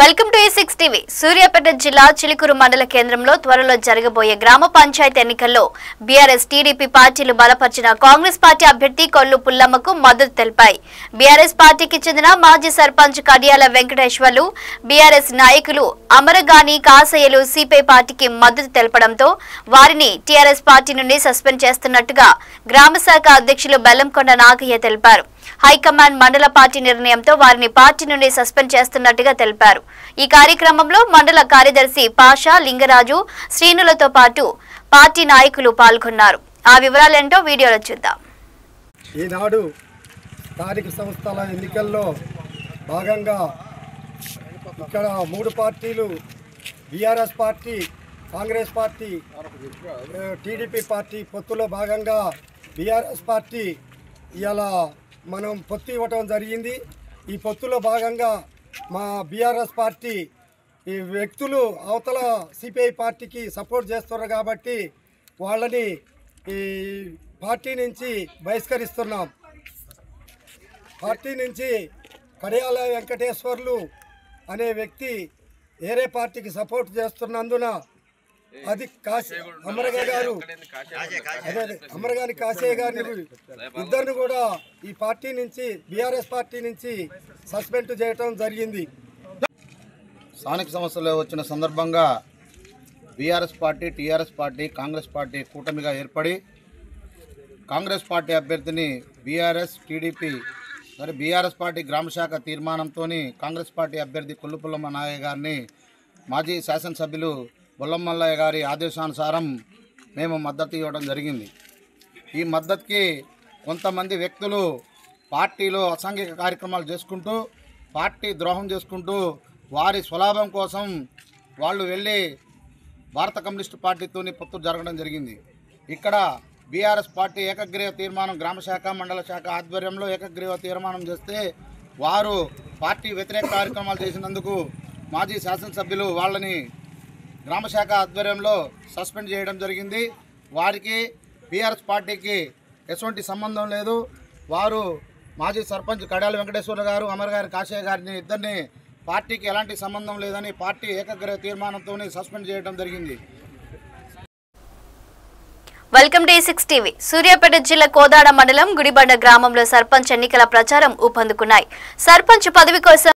Welcome to E6 TV. Suryapet జిల్లా చిలుకూరు మండల కేంద్రంలో త్వరలో జరగబోయే గ్రామ పంచాయతీ ఎన్నికల్లో బీఆర్ఎస్ టీడీపీ పార్టీలు బలపరిచిన కాంగ్రెస్ పార్టీ అభ్యర్థి కొల్లు పుల్లమ్మకు మద్దతు తెలిపాయి. బీఆర్ఎస్ పార్టీకి చెందిన మాజీ సర్పంచ్ కడియాల వెంకటేశ్వర్లు, బీఆర్ఎస్ నాయకులు అమరగాని కాసయ్యలు సిపిఐ పార్టీకి మద్దతు తెలపడంతో వారిని టీఆర్ఎస్ పార్టీ నుండి సస్పెండ్ చేస్తున్నట్టుగా గ్రామ శాఖ అధ్యక్షులు బెల్లంకొండ నాగయ్య తెలిపారు. హైకమాండ్ మండల పార్టీ నిర్ణయంతో వారిని పార్టీ నుండి సస్పెండ్ చేస్తున్నట్టుగా తెలిపారు. ఈ కార్యక్రమంలో మండల కార్యదర్శి పాషా, లింగరాజు, శ్రీనులతో పాటు పార్టీ నాయకులు పాల్గొన్నారు. ఆ వివరాలేంటో వీడియోలో చూద్దాం. ఈనాడు స్థానిక సంస్థల ఎన్నికల్లో భాగంగా ఇక్కడ మూడు పార్టీలు BRS party, Congress party, TDP party పొత్తులో భాగంగా బీఆర్ఎస్ పార్టీ ఇలా మనం పొత్తు ఇవ్వటం జరిగింది. ఈ పొత్తులో భాగంగా మా బీఆర్ఎస్ పార్టీ ఈ వ్యక్తులు అవతల సిపిఐ పార్టీకి సపోర్ట్ చేస్తున్నారు కాబట్టి వాళ్ళని ఈ పార్టీ నుంచి బహిష్కరిస్తున్నాం. పార్టీ నుంచి కడియాల వెంకటేశ్వర్లు అనే వ్యక్తి వేరే పార్టీకి సపోర్ట్ చేస్తున్నందున అది అమరగాని కాశయ్య గారిని ఇద్దరిని కూడా ఈ పార్టీ నుంచి బీఆర్ఎస్ పార్టీ నుంచి సస్పెండ్ చేయటం జరిగింది. స్థానిక సమస్యలు వచ్చిన సందర్భంగా BRS party, TRS party, Congress party కూటమిగా ఏర్పడి కాంగ్రెస్ పార్టీ అభ్యర్థిని బీఆర్ఎస్ పార్టీ గ్రామశాఖ తీర్మానంతో కాంగ్రెస్ పార్టీ అభ్యర్థి కొల్లు పుల్లమ్మ నాగయ్య గారిని మాజీ శాసనసభ్యులు బొల్లమల్లయ్య గారి ఆదేశానుసారం మేము మద్దతు ఇవ్వడం జరిగింది. ఈ మద్దతుకి కొంతమంది వ్యక్తులు పార్టీలో అసాంఘిక కార్యక్రమాలు చేసుకుంటూ, పార్టీ ద్రోహం చేసుకుంటూ, వారి స్వలాభం కోసం వాళ్ళు వెళ్ళి భారత కమ్యూనిస్టు పార్టీతో పొత్తు జరగడం జరిగింది. ఇక్కడ బీఆర్ఎస్ పార్టీ ఏకగ్రీవ తీర్మానం గ్రామశాఖ, మండల శాఖ ఆధ్వర్యంలో ఏకగ్రీవ తీర్మానం చేస్తే వారు పార్టీ వ్యతిరేక కార్యక్రమాలు చేసినందుకు మాజీ శాసనసభ్యులు వాళ్ళని గ్రామశాఖ ఆధ్వర్యంలో సస్పెండ్ చేయడం జరిగింది. వారికి బీఆర్ఎస్ పార్టీకి ఎటువంటి సంబంధం లేదు. వారు మాజీ సర్పంచ్ కడియాల వెంకటేశ్వర గారు, అమరగారి కాశయ్య గారిని ఇద్దరిని పార్టీకి ఎలాంటి సంబంధం లేదని పార్టీ ఏకగ్రీవ తీర్మానంతో సస్పెండ్ చేయడం జరిగింది. Welcome to E6 TV. Suryapet జిల్లా కోదాడ మండలం గుడిబండ గ్రామంలో సర్పంచ్ ఎన్నికల ప్రచారం ఊపందుకున్నాయి. సర్పంచ్ పదవి కోసం